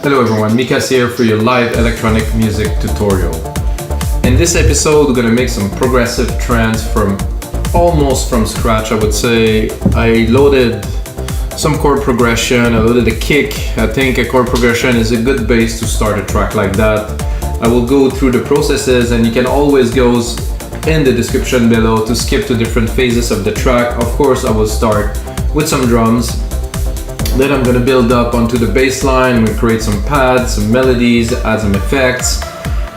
Hello everyone, Mikas here for your live electronic music tutorial. In this episode we're gonna make some progressive trance from almost from scratch. I would say I loaded some chord progression, I loaded a kick. I think a chord progression is a good base to start a track like that. I will go through the processes and you can always go in the description below to skip to different phases of the track. Of course I will start with some drums. Then I'm gonna build up onto the bass line. I'm gonna create some pads, some melodies, add some effects.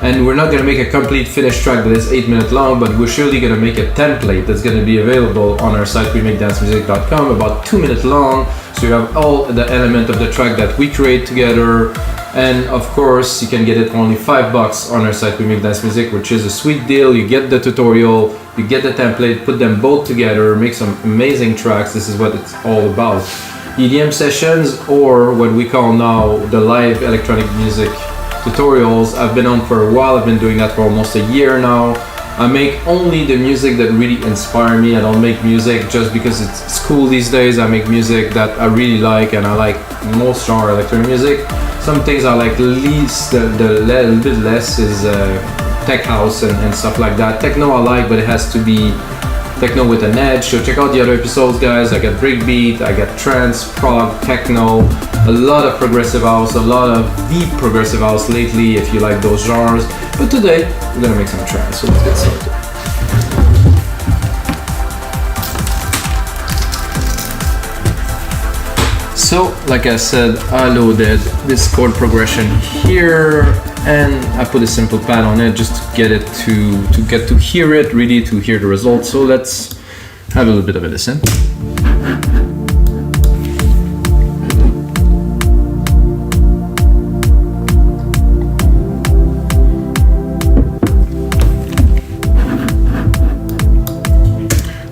And we're not gonna make a complete finished track that is 8 minutes long, but we're surely gonna make a template that's gonna be available on our site, wemakedancemusic.com, about 2 minutes long. So you have all the element of the track that we create together. And of course, you can get it for only $5 on our site, We Make Dance Music, which is a sweet deal. You get the tutorial, you get the template, put them both together, make some amazing tracks. This is what it's all about. EDM sessions, or what we call now the live electronic music tutorials. I've been on for a while. I've been doing that for almost a year now. I make only the music that really inspire me. I don't make music just because it's cool these days. I make music that I really like, and I like most genre electronic music. Some things I like least, the little bit less is tech house and stuff like that. Techno I like, but it has to be techno with an edge. So check out the other episodes, guys. I got breakbeat, I got trance, prog, techno, a lot of progressive house, a lot of deep progressive house lately if you like those genres. But today we're gonna make some trance, so let's get started. So like I said, I loaded this chord progression here and I put a simple pad on it just to get it to hear it, really to hear the results. So let's have a little bit of a listen.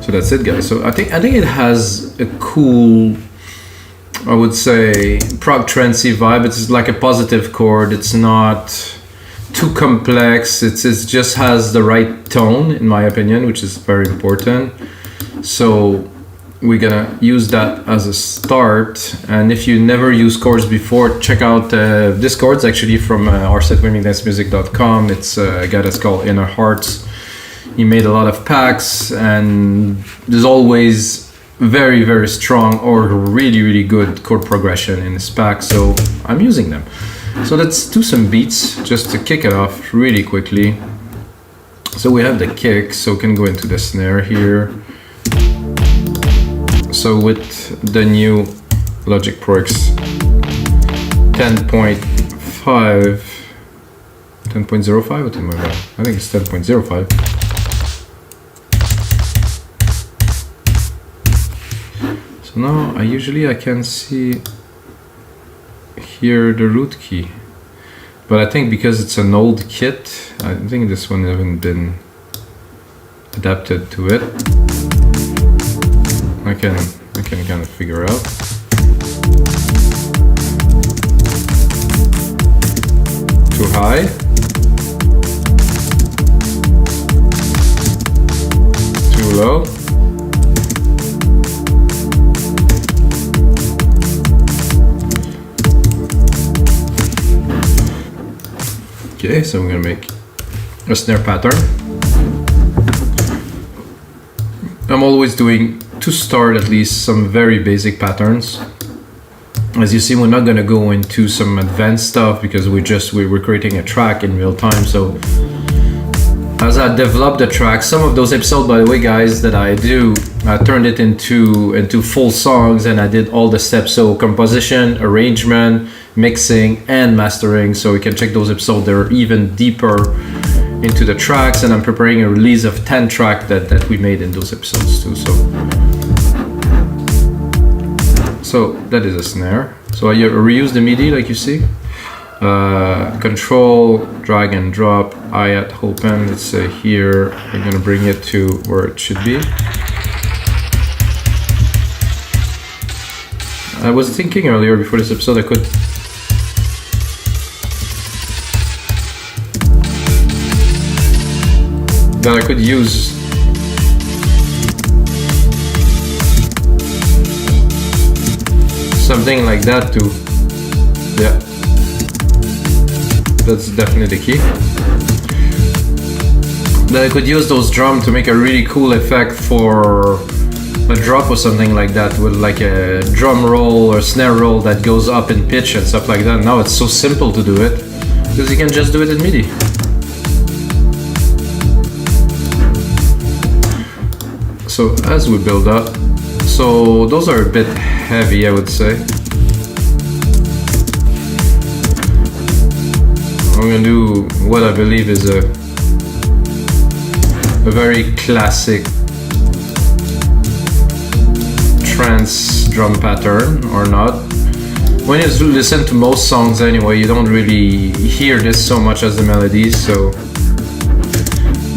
So that's it, guys. So I think it has a cool, I would say, prog trancey vibe. It's like a positive chord. It's not too complex. It just has the right tone, in my opinion, which is very important. So we're gonna use that as a start. And if you never used chords before, check out this chords actually from our site, wemakedancemusic.com. It's a guy that's called Inner Hearts. He made a lot of packs, and there's always very, very strong or really good chord progression in this pack, so I'm using them. So let's do some beats just to kick it off really quickly. So we have the kick, so we can go into the snare here. So with the new Logic Pro X 10.5, 10.05, what am I about? I think it's 10.05. So now I can see here the root key, but I think because it's an old kit, I think this one hasn't been adapted to it. I can kind of figure out. Too high. Too low. Okay, so I'm gonna make a snare pattern. I'm always doing, to start at least, some very basic patterns. As you see, we're not gonna go into some advanced stuff because we're creating a track in real time. So as I develop the track, some of those episodes, by the way, guys, that I do, I turned it into full songs, and I did all the steps. So composition, arrangement, mixing, and mastering. So you can check those episodes. They're even deeper into the tracks, and I'm preparing a release of 10 tracks that we made in those episodes too. So that is a snare. So I reuse the MIDI like you see. Control, drag and drop, hi-hat open, let's say here. I'm gonna bring it to where it should be. I was thinking earlier before this episode I could use something like that too. Yeah. That's definitely the key. Then I could use those drums to make a really cool effect for a drop or something like that, with like a drum roll or snare roll that goes up in pitch and stuff like that. Now it's so simple to do it because you can just do it in MIDI. So as we build up, so those are a bit heavy, I would say. I'm gonna do what I believe is a very classic trance drum pattern, or not. When you listen to most songs anyway, you don't really hear this so much as the melodies, so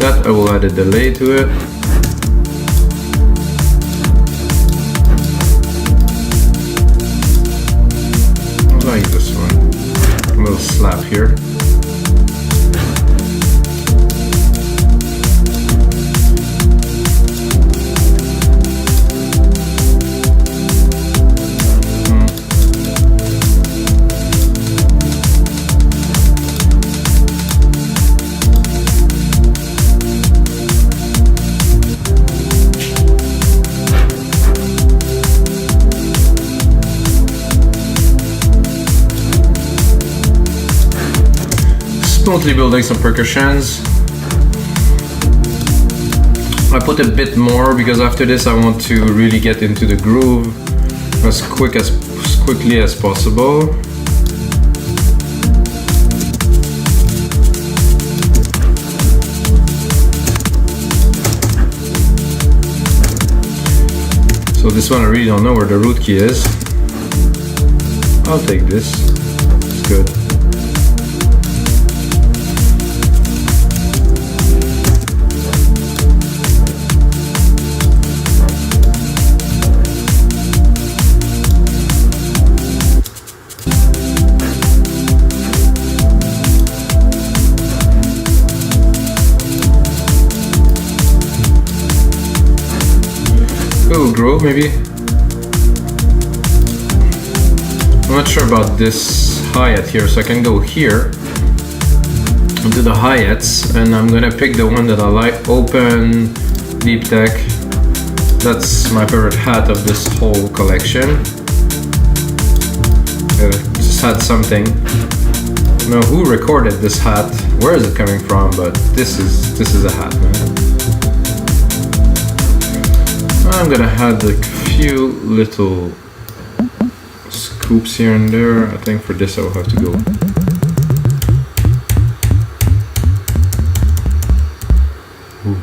that I will add a delay to it. I like this one. A little slap here. Smoothly building some percussions. I put a bit more because after this I want to really get into the groove as quickly as possible. So this one I really don't know where the root key is. I'll take this. It's good. Groove maybe. I'm not sure about this hi-hat here, so I can go here and do the hi-hats, and I'm gonna pick the one that I like. Open Deep Tech. That's my favorite hat of this whole collection. Just had something. I don't know who recorded this hat, where is it coming from, but this is a hat, man. I'm gonna add a few little scoops here and there. I think for this I will have to go. Ooh.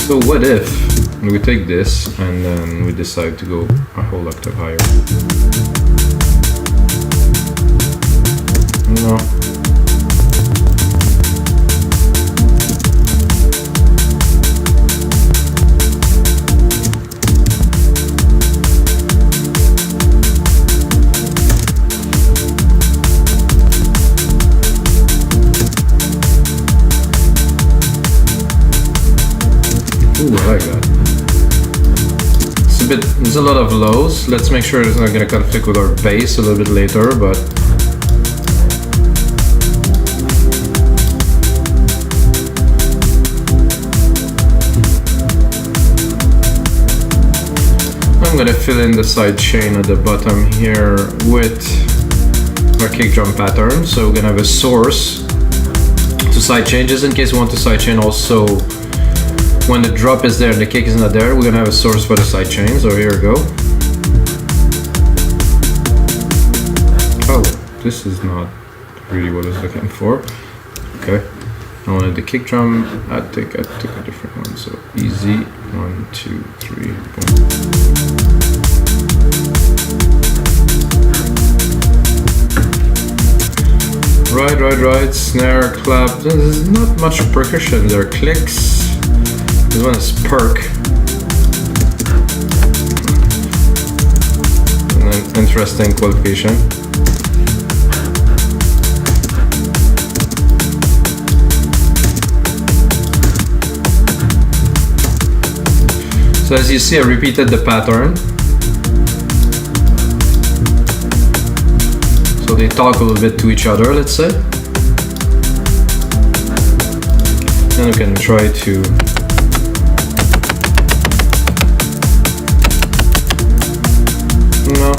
So what if we take this and then we decide to go a whole octave higher? No. Ooh, I like that. There's a lot of lows. Let's make sure it's not going to conflict with our bass a little bit later, but I'm going to fill in the side chain at the bottom here with our kick drum pattern. So we're going to have a source to side chain, just in case we want to side chain also. When the drop is there and the kick is not there, we're gonna have a source for the side chain. So here we go. Oh, this is not really what I was looking for. Okay, I wanted the kick drum. I took a different one. So easy, 1, 2, 3, boom. Right. Snare, clap. There's not much percussion. There are clicks. This one is perk. An interesting qualification. So as you see, I repeated the pattern. So they talk a little bit to each other, let's say. Then we can try to no.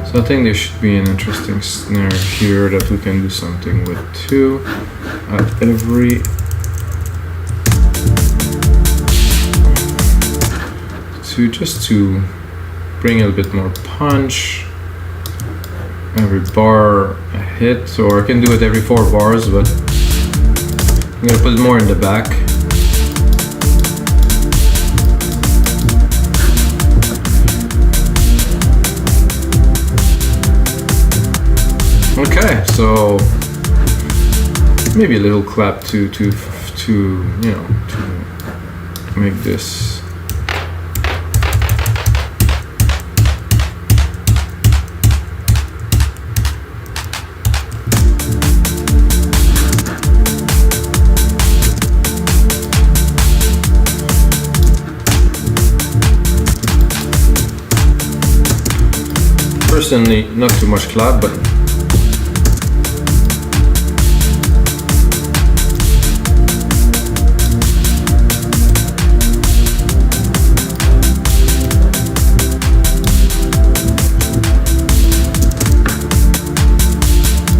So I think there should be an interesting snare here that we can do something with too. At every just to bring a little bit more punch. Every bar a hit, or I can do it every 4 bars, but I'm gonna put it more in the back. Okay, so maybe a little clap to you know, to make this. Personally, not too much clap, but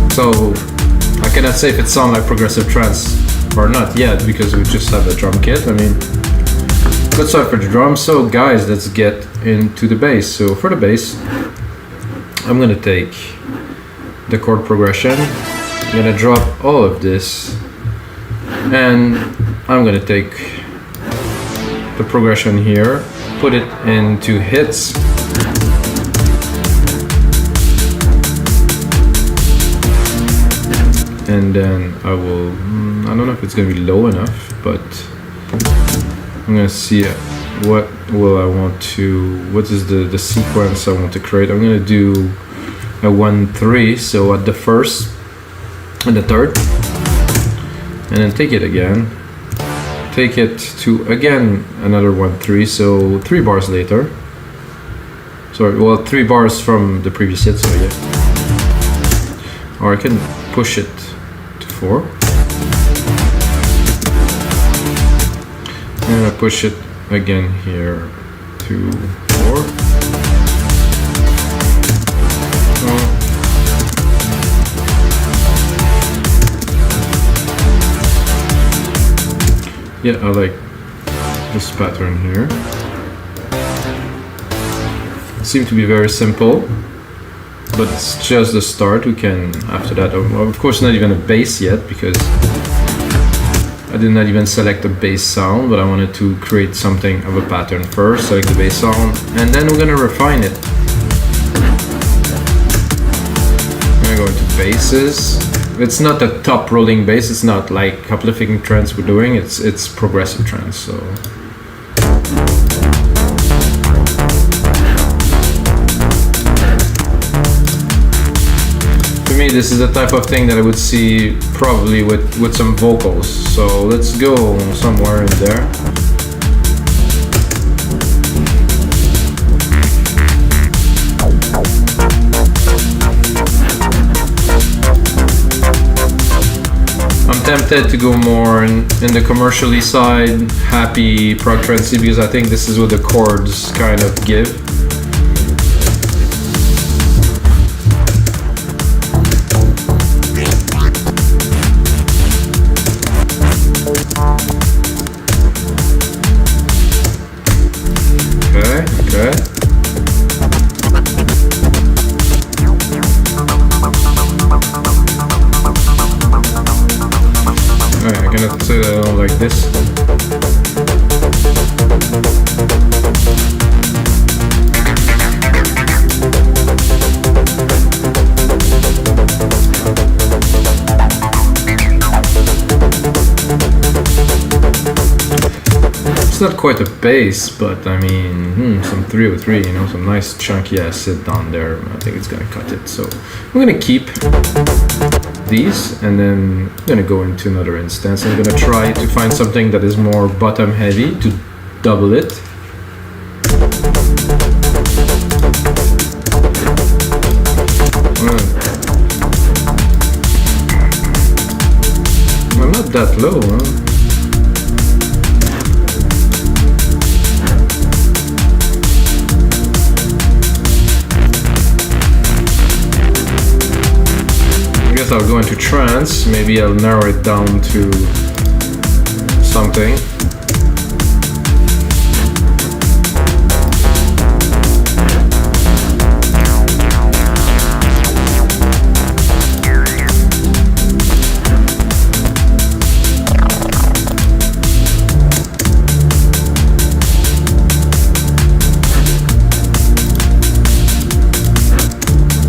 so I cannot say if it sounds like progressive trance or not yet because we just have a drum kit. I mean, let's start for the drums. So guys, let's get into the bass. So for the bass, I'm gonna take the chord progression, I'm gonna drop all of this, and I'm gonna take the progression here, put it into hits, and then I will, I don't know if it's gonna be low enough, but I'm gonna see what will I want to, what is the sequence I want to create. I'm gonna do a 1-3, so at the first and the third, and then take it again, take it to again another 1-3, so 3 bars later. Sorry, well, 3 bars from the previous hit, so yeah. Or I can push it to 4. And I push it again here to 4. Yeah, I like this pattern here. It seems to be very simple, but it's just the start. We can, after that, of course not even a bass yet, because I did not even select a bass sound, but I wanted to create something of a pattern first, select the bass sound, and then we're gonna refine it. I'm gonna go into basses. It's not a top rolling bass, it's not like uplifting trance we're doing, it's progressive trance, so. For me, this is the type of thing that I would see probably with some vocals, so let's go somewhere in there. Tempted to go more in the commercially side, happy prog trancey, because I think this is what the chords kind of give. Okay. I cannot say that I don't like this. It's not quite a bass, but I mean, some 303, you know, some nice chunky acid down there. I think it's gonna cut it. So I'm gonna keep these, and then I'm gonna go into another instance. I'm gonna try to find something that is more bottom heavy to double it. I'm not that low, huh? I'll go into trance, maybe I'll narrow it down to something.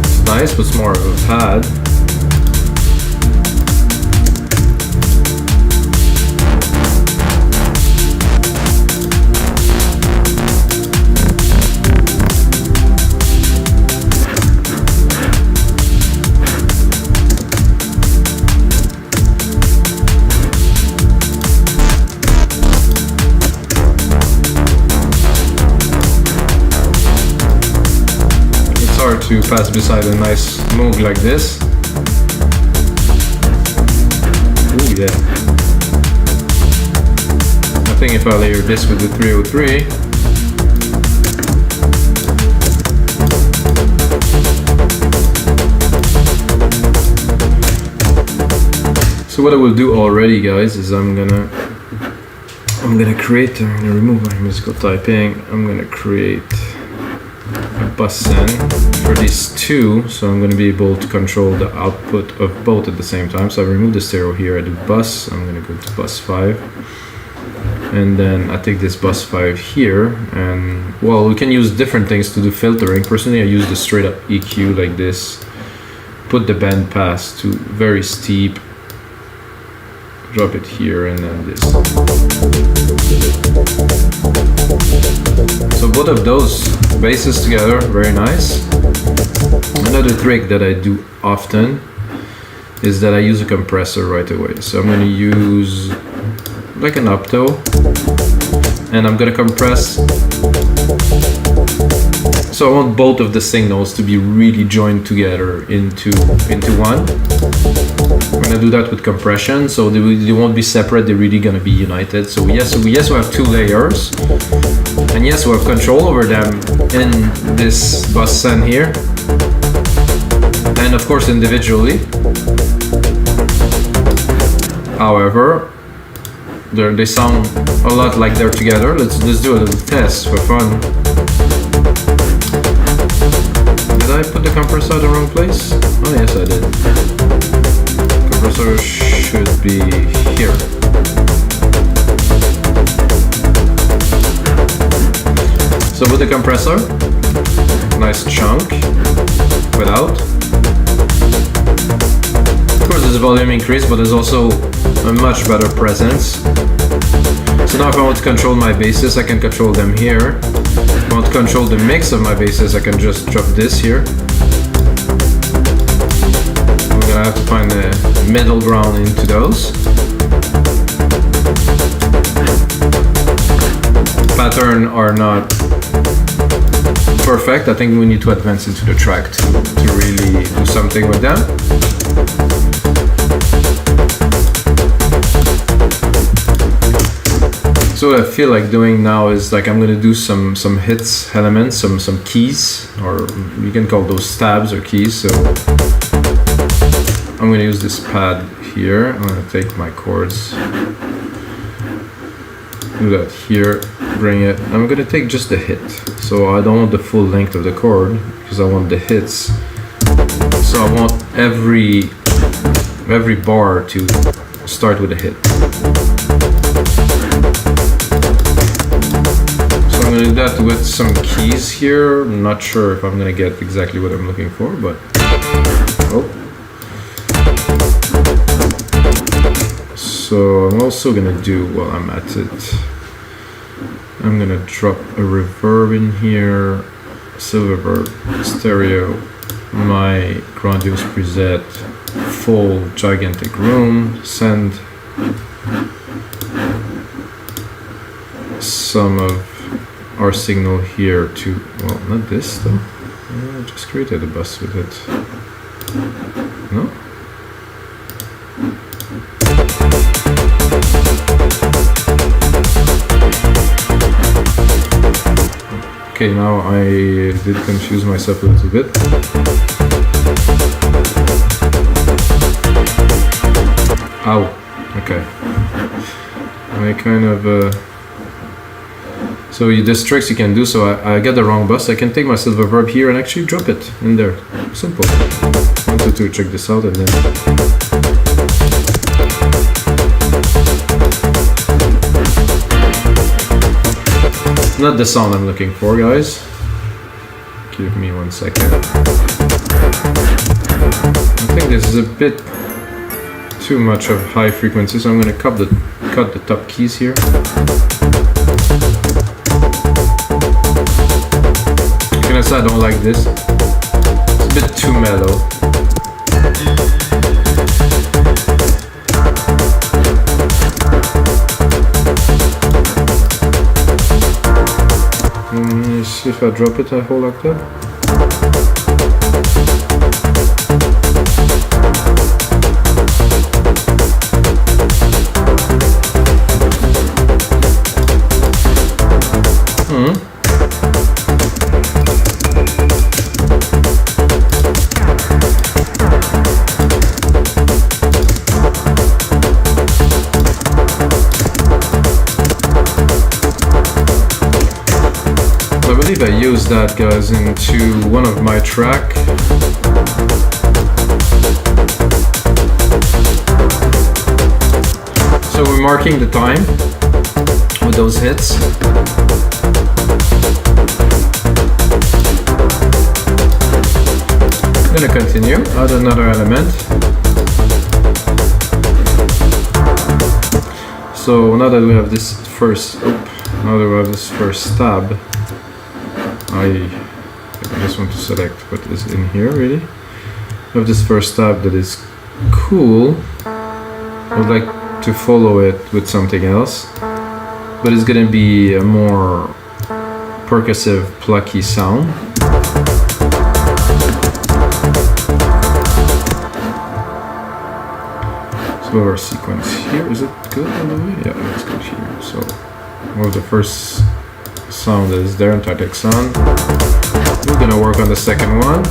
It's nice, but it's more of a pad. To pass beside a nice Moog like this. Ooh, yeah. I think if I layer this with the 303, so what I will do already, guys, is I'm gonna create. I'm gonna remove my musical typing. I'm gonna create a bus send for these two, so I'm going to be able to control the output of both at the same time. So I remove the stereo here, I do bus, I'm going to go to bus 5, and then I take this bus 5 here, and well, we can use different things to do filtering. Personally, I use the straight up EQ like this, put the band pass to very steep, drop it here, and then this. So both of those basses together, very nice. Another trick that I do often is that I use a compressor right away. So I'm going to use like an opto, and I'm going to compress. So I want both of the signals to be really joined together into one. I'm going to do that with compression, so they won't be separate, they're really going to be united. So yes, we have two layers, and yes, we have control over them in this bus send here, and of course individually. However, they sound a lot like they're together. Let's do a little test for fun. Did I put the compressor in the wrong place? Oh yes, I did. Compressor should be here. So with the compressor, nice chunk without. Of course there's a volume increase, but there's also a much better presence. So now if I want to control my basses, I can control them here. If I want to control the mix of my basses, I can just drop this here. I'm gonna have to find the middle ground into those. Pattern are not perfect. I think we need to advance into the track to really do something with them. So what I feel like doing now is like I'm gonna do some hits elements, some keys, or you can call those stabs or keys. So I'm gonna use this pad here. I'm gonna take my chords, do that here, bring it. I'm gonna take just the hit. So I don't want the full length of the chord because I want the hits. So I want every bar to start with a hit. I'm gonna do that with some keys here. I'm not sure if I'm gonna get exactly what I'm looking for, but oh. So I'm also gonna do, while I'm at it, I'm gonna drop a reverb in here, silver reverb, stereo, my grandiose preset, full gigantic room, send some of our signal here to, well, not this though. I just created a bus with it. No? Okay, now I did confuse myself a little bit. Ow, okay. I kind of, so this tricks you can do, so I get the wrong bus, I can take my silver reverb here and actually drop it in there. Simple. 1, 2, 3, check this out and then... Not the sound I'm looking for, guys. Give me 1 second. I think this is a bit too much of high frequency, so I'm going to cut the top keys here. I don't like this. It's a bit too mellow. See if I drop it, I hold like that. I used that, guys, into one of my track. So we're marking the time with those hits. I'm gonna continue, add another element. So now that we have this first, now that we have this first stab, I just want to select what is in here, really. I have this first tab that is cool. I would like to follow it with something else, but it's gonna be a more percussive, plucky sound. So our sequence here, is it good all the way? Yeah, it's good here. So well, the first sound is there, Antarctic Sun. We're gonna work on the second one.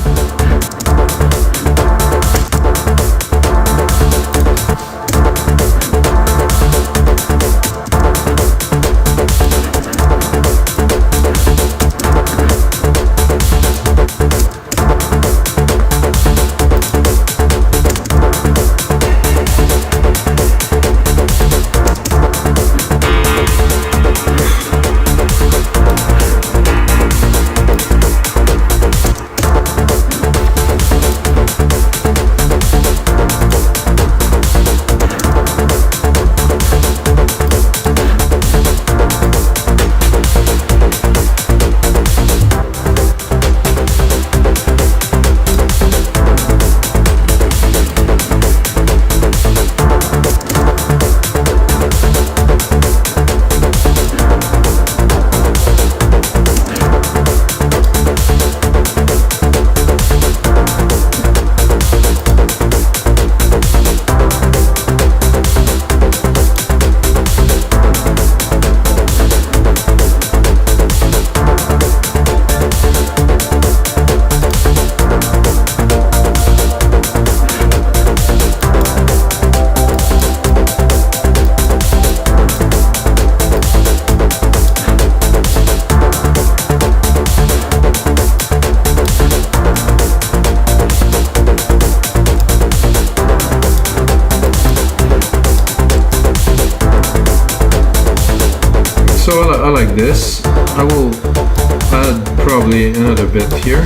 I like this. I will add probably another bit here.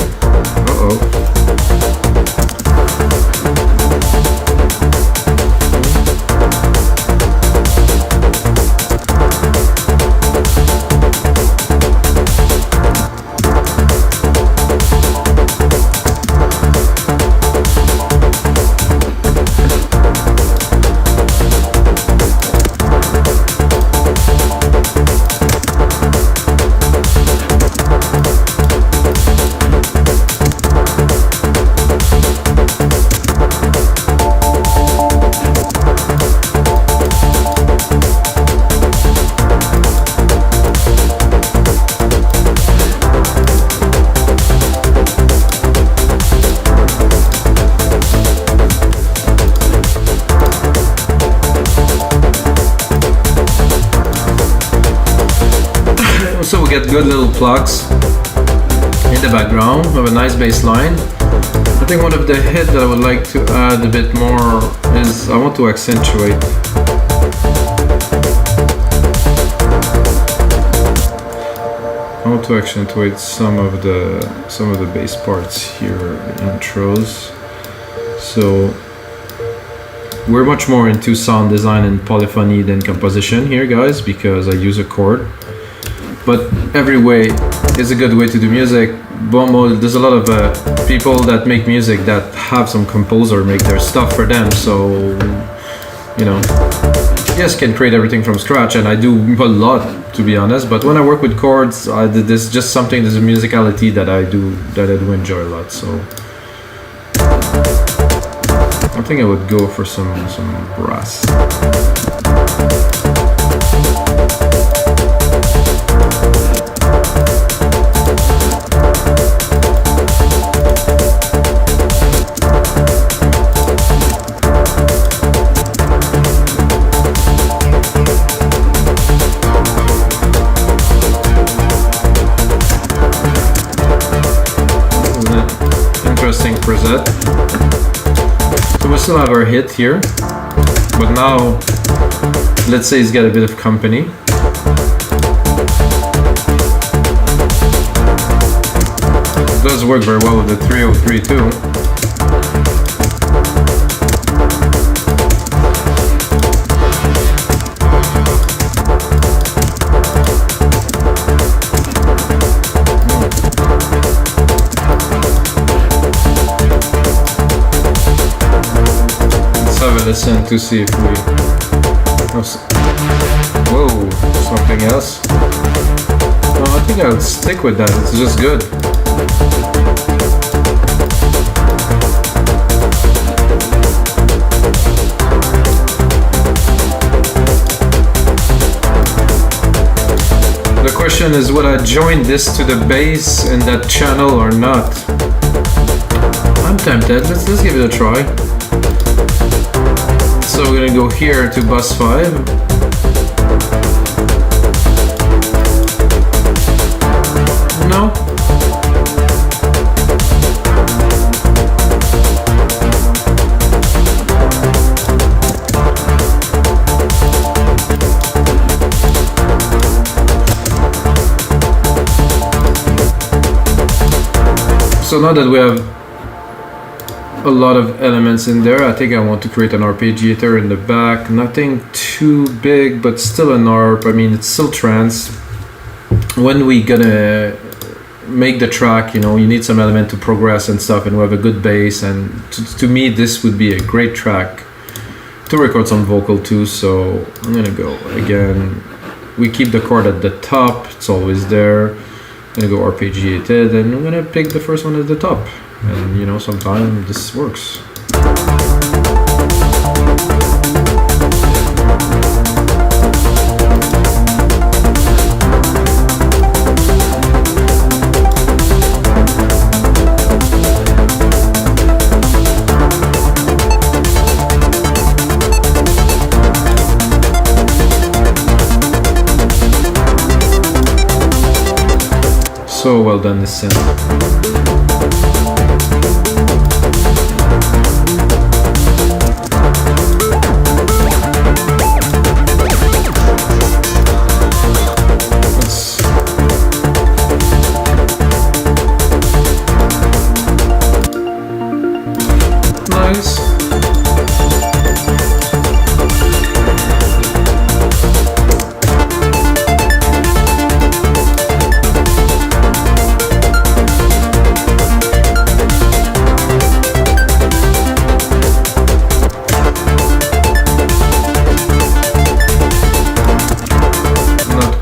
get good little plugs in the background. We have a nice bass line. I think one of the hits that I would like to add a bit more is I want to accentuate. I want to accentuate some of the bass parts here in intros. So we're much more into sound design and polyphony than composition here, guys, because I use a chord. But every way is a good way to do music. There's a lot of people that make music that have some composer make their stuff for them. So, you know, yes, can create everything from scratch, and I do a lot, to be honest. But when I work with chords, there's just something, there's a musicality that I do enjoy a lot. So I think I would go for some brass. Interesting preset. So we still have our hit here, but now let's say it's got a bit of company. It does work very well with the 303 too. Listen to see if we... Whoa, something else? No, I think I'll stick with that, it's just good. The question is, would I join this to the bass in that channel or not? I'm tempted, let's give it a try. So we're gonna go here to bus 5. No. So now that we have a lot of elements in there, I think I want to create an arpeggiator in the back. Nothing too big, but still an arp. I mean, it's still trance. When we gonna make the track, you know, you need some element to progress and stuff, and we have a good bass, and to me this would be a great track to record some vocal too. So I'm gonna go again, we keep the chord at the top, it's always there. I'm gonna go arpeggiated, and I'm gonna pick the first one at the top. And you know, sometimes this works. So well done, this synth.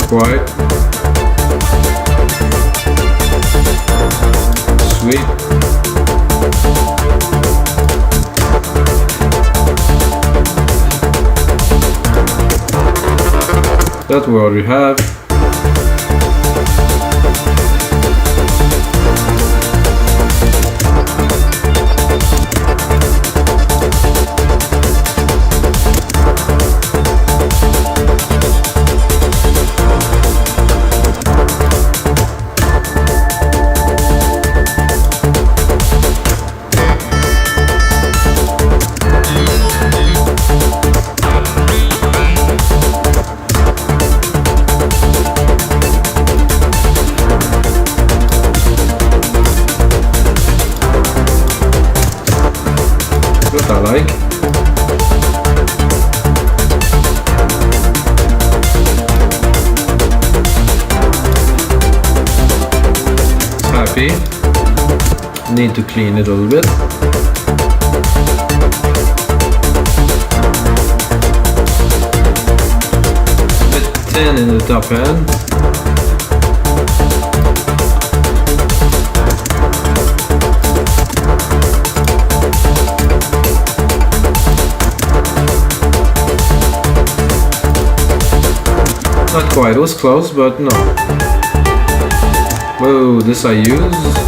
Quite sweet. That's what we have. need to clean it a little bit. A bit thin in the top end. Not quite, it was close, but no. Whoa, this I use.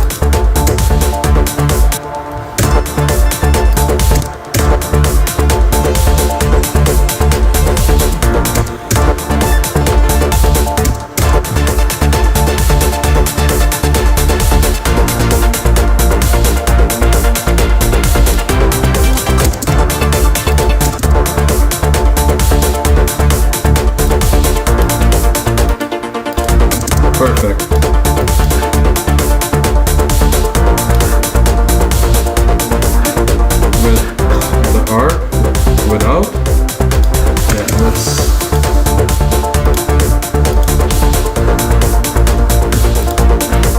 Perfect. With the ARP, without. Yeah, let's.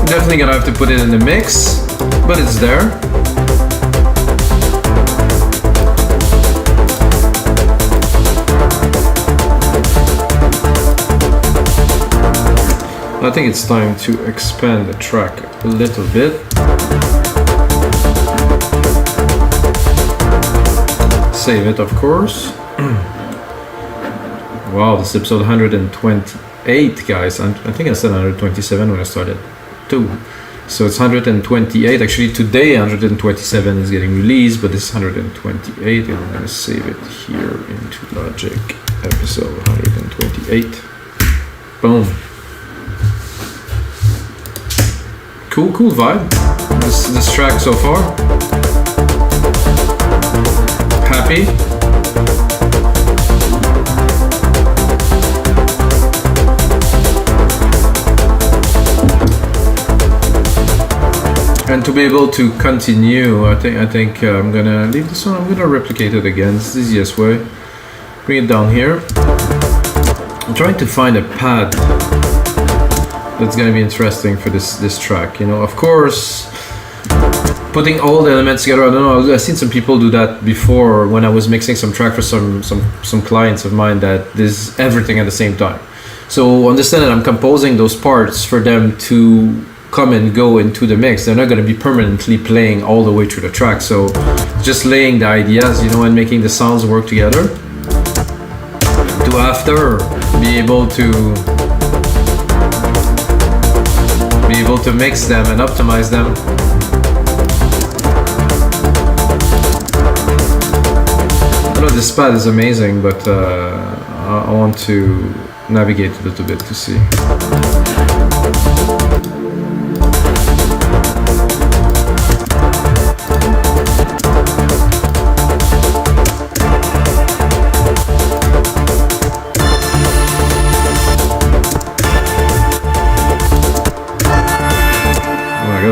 Definitely gonna have to put it in the mix, but it's there. I think it's time to expand the track a little bit. Save it, of course. Wow, this is episode 128, guys. I think I said 127 when I started too. So it's 128. Actually, today 127 is getting released, but this is 128, and I'm gonna save it here into Logic. Episode 128. Boom. Cool vibe. This track so far. Happy. And to be able to continue, I think I'm gonna leave this one. I'm gonna replicate it again. It's the easiest way. Bring it down here. I'm trying to find a pad that's gonna be interesting for this track. You know, of course, putting all the elements together. I don't know. I've seen some people do that before when I was mixing some track for some clients of mine that there's everything at the same time. So understand that I'm composing those parts for them to come and go into the mix. They're not gonna be permanently playing all the way through the track. So just laying the ideas, you know, and making the sounds work together to after be able to mix them and optimize them. I know this pad is amazing, but I want to navigate a little bit to see.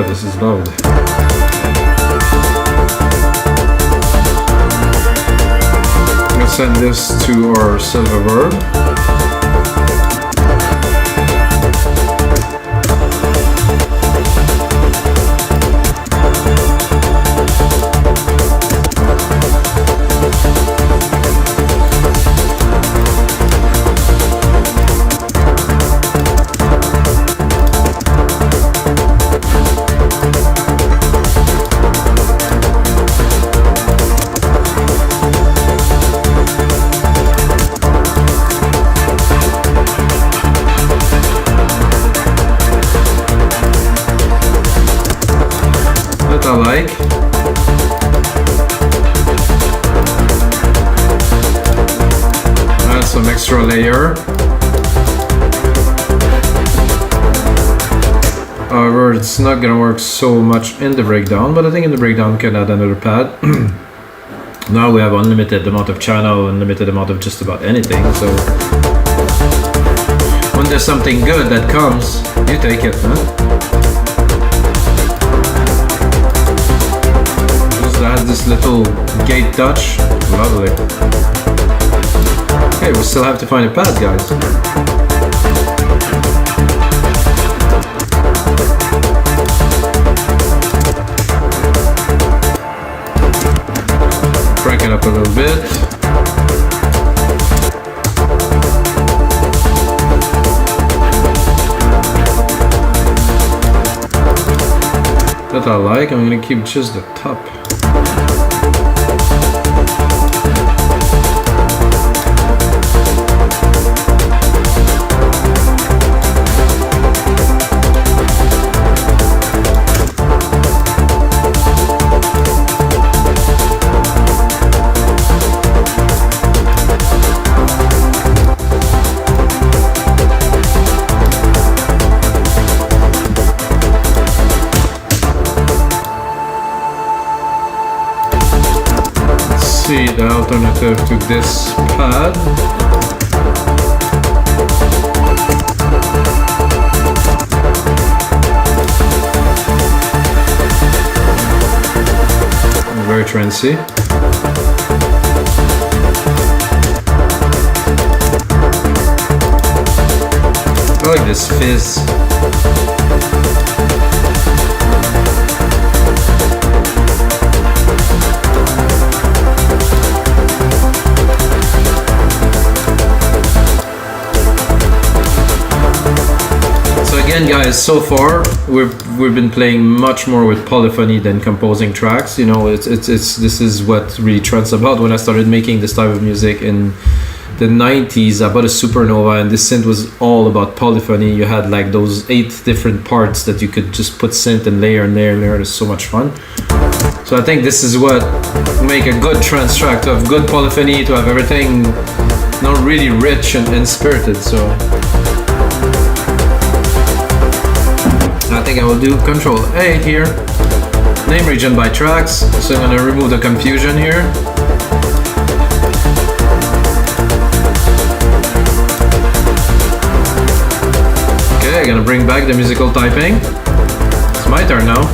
This is loud. I'm gonna send this to our silver verb. I like. Add some extra layer. However, it's not gonna work so much in the breakdown, but I think in the breakdown we can add another pad. Now we have unlimited amount of channel, unlimited amount of just about anything, so when there's something good that comes, you take it, huh? Has this little gate touch. Lovely. Okay, we still have to find a pad, guys. a little bit. That I like. I'm gonna keep just the top. See the alternative to this pad. Very trancey. I like this fizz. Again, guys, so far we've been playing much more with polyphony than composing tracks. You know, this is what really Trance about. When I started making this type of music in the 90s, I bought a Supernova, and this synth was all about polyphony. You had like those 8 different parts that you could just put synth and layer and layer and layer. It's so much fun. So I think this is what make a good trance track, to have good polyphony, to have everything, you know, really rich and spirited. So I think I will do Control A here. Name region by tracks. So I'm gonna remove the confusion here. Okay, I'm gonna bring back the musical typing. It's my turn now.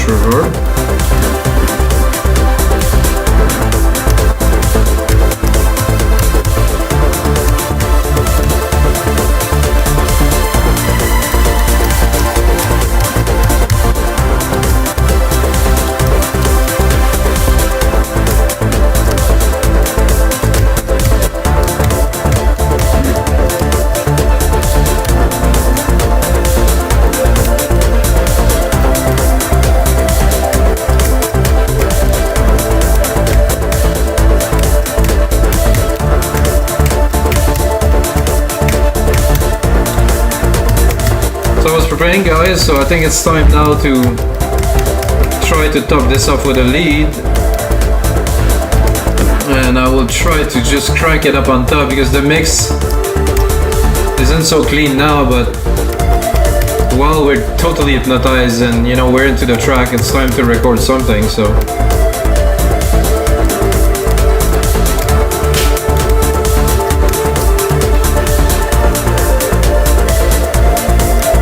Reverb. Preparing, guys, so I think it's time now to try to top this off with a lead, and I will try to just crank it up on top because the mix isn't so clean now, but while we're totally hypnotized and, you know, we're into the track, it's time to record something. So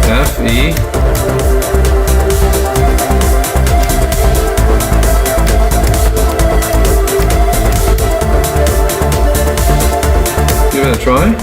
F, E. Give it a try.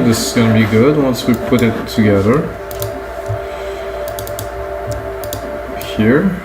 this is gonna be good once we put it together. Here.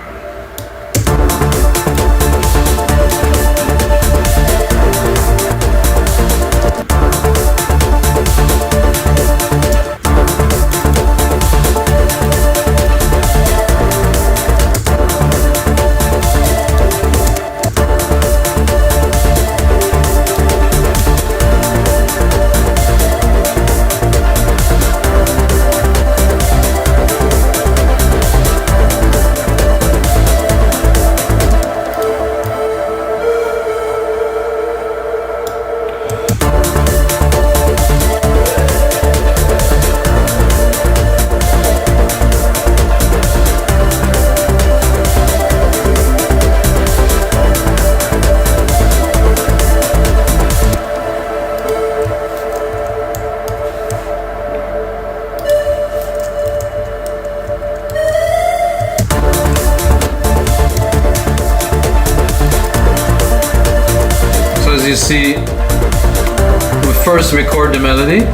You see, we first record the melody,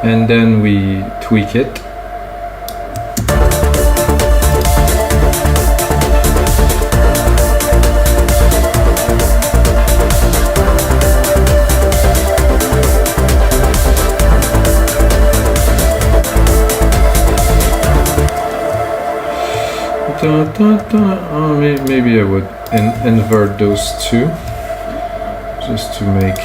and then we tweak it. Maybe I would invert those two just to make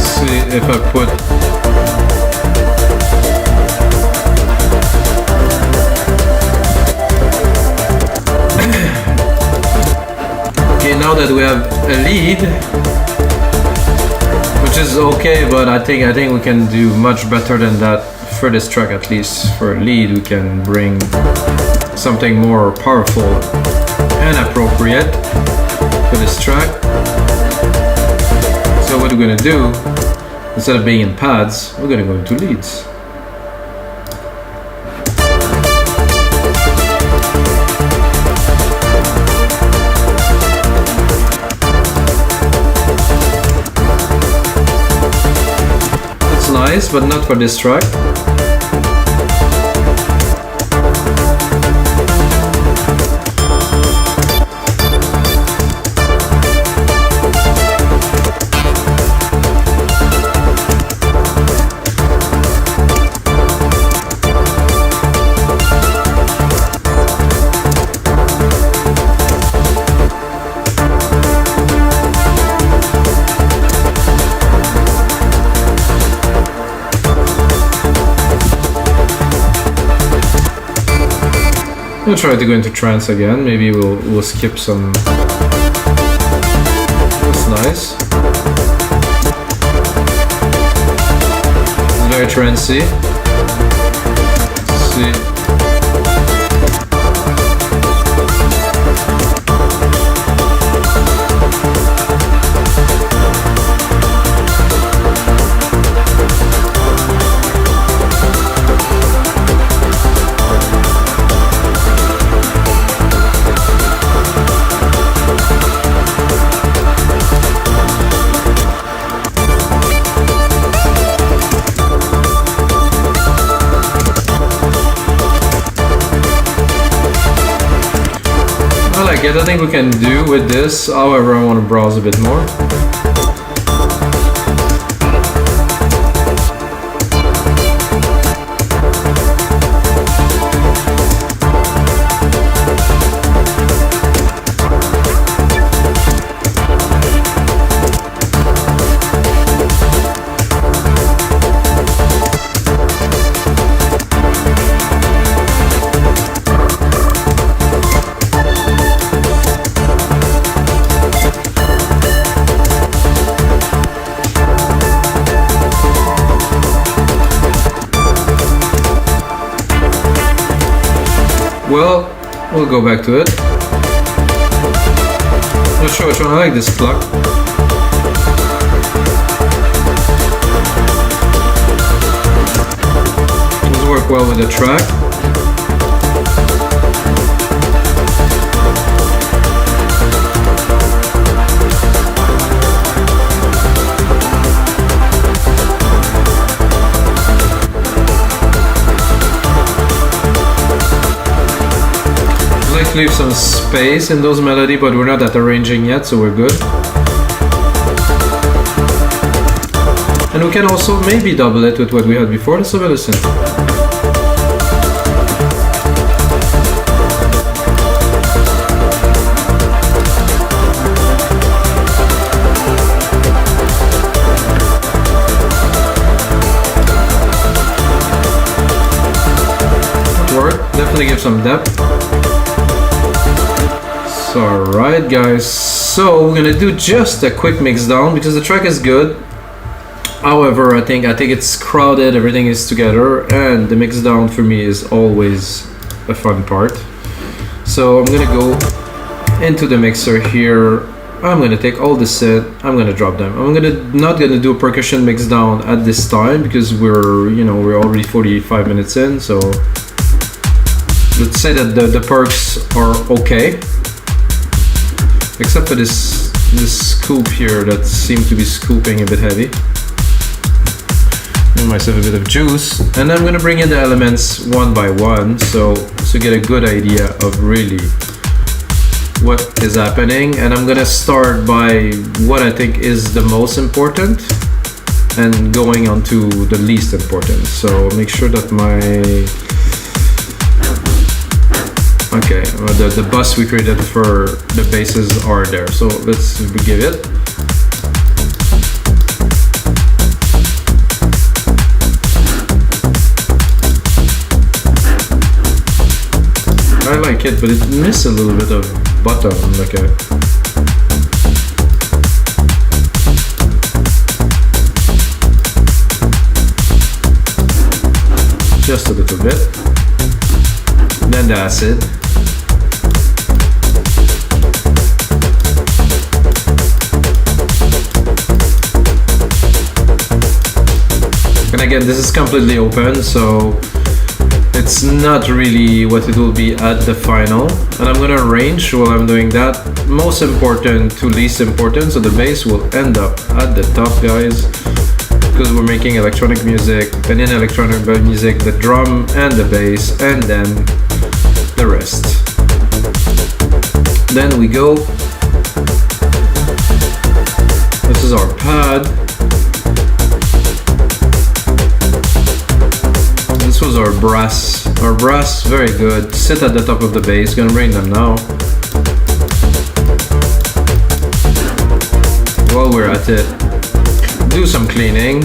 see if I put now that we have a lead, which is okay, but I think we can do much better than that for this track. At least for a lead, we can bring something more powerful and appropriate for this track. So what we're gonna do, instead of being in pads, we're gonna go into leads. Nice, but not for this track. We'll try to go into trance again. Maybe we'll skip some. That's nice. It's very trancey. Let's see. I think we can do with this, however I want to browse a bit more. well, we'll go back to it. Not sure which one. I like this pluck. Does work well with the track. Leave some space in those melody, but we're not at arranging yet, so we're good. And we can also maybe double it with what we had before. Let's have a listen. Work, definitely give some depth. Alright guys, so we're gonna do just a quick mix down because the track is good. However, I think it's crowded, everything is together, and the mix down for me is always a fun part. So I'm gonna go into the mixer here. I'm gonna take all the set, I'm gonna drop them. I'm not gonna do a percussion mix down at this time because we're already 45 minutes in, so let's say that the perks are okay. Except for this scoop here that seems to be scooping a bit heavy. Give myself a bit of juice, and I'm gonna bring in the elements one by one, so get a good idea of really what is happening. And I'm gonna start by what I think is the most important, and going on to the least important. So make sure that okay, the bus we created for the basses are there. So let's give it. I like it, but it misses a little bit of bottom, like just a little bit. Then the acid. And again, this is completely open, so it's not really what it will be at the final. And I'm gonna arrange while I'm doing that, most important to least important, so the bass will end up at the top, guys, because we're making electronic music, and in electronic music, the drum and the bass, and then the rest. Then we go. This is our pad. This was our brass. Our brass, very good. Sit at the top of the bass. Gonna bring them now. While we're at it, do some cleaning.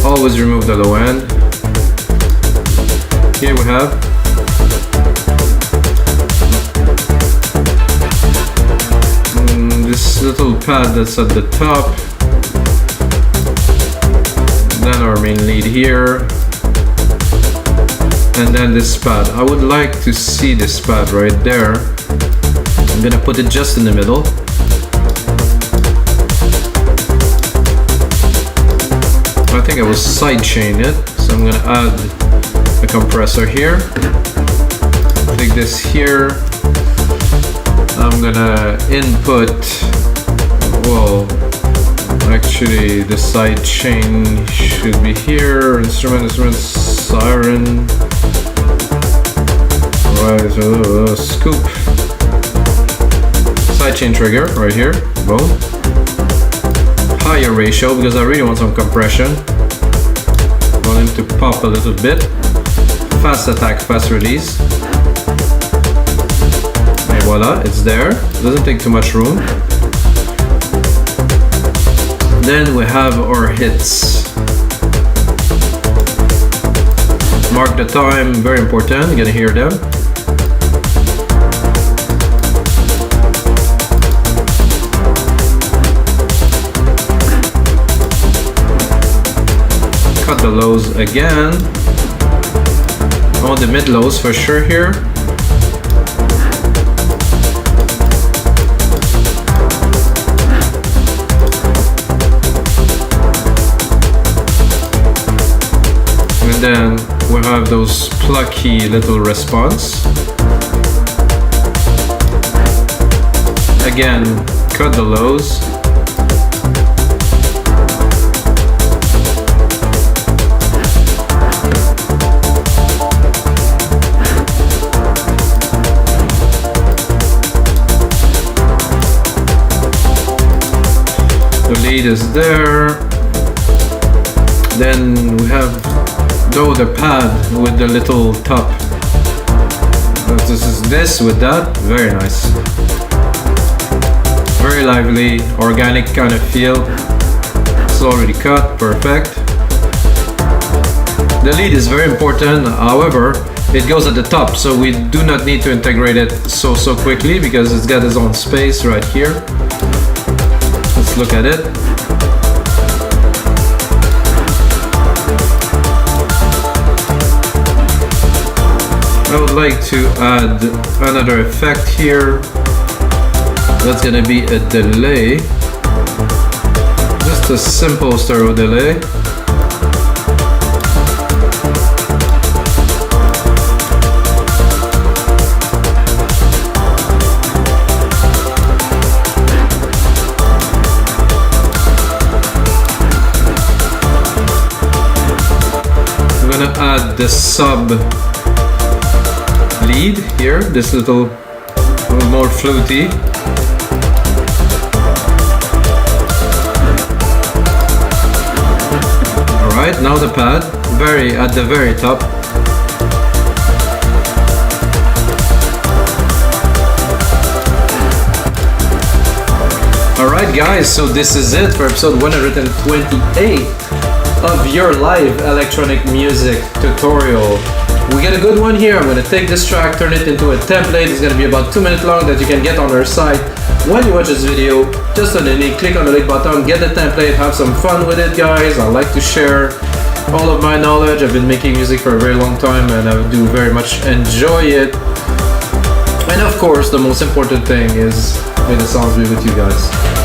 Always remove the low end. Here we have this little pad that's at the top. Then our main lead here. And then this pad. I would like to see this pad right there. I'm gonna put it just in the middle. I think I will sidechain it, so I'm gonna add a compressor here. Take this here. I'm gonna input, well, actually the side chain should be here. Instrument, siren. Alright, so scoop. Sidechain trigger right here. Boom. Higher ratio because I really want some compression. I want him to pop a little bit. Fast attack, fast release. And voila, it's there. Doesn't take too much room. Then we have our hits. Mark the time, very important. You're gonna hear them. Cut the lows again. I want the mid-lows for sure here. And then we have those plucky little response. Again, cut the lows. The lead is there. Then we have the pad with the little top. This is this with that. Very nice. Very lively, organic kind of feel. It's already cut, perfect. The lead is very important, however, it goes at the top, so we do not need to integrate it so quickly because it's got its own space right here. Let's look at it. I would like to add another effect here. That's gonna be a delay. Just a simple stereo delay. I'm gonna add the sub lead here, this little more fluty. Alright, now the pad, at the very top. Alright guys, so this is it for episode 128 of your live electronic music tutorial. We get a good one here. I'm going to take this track, turn it into a template. It's going to be about 2 minutes long that you can get on our site. When you watch this video, just underneath, click on the link button, get the template, have some fun with it, guys. I like to share all of my knowledge. I've been making music for a very long time and I do very much enjoy it. And of course, the most important thing is may the sounds be with you guys.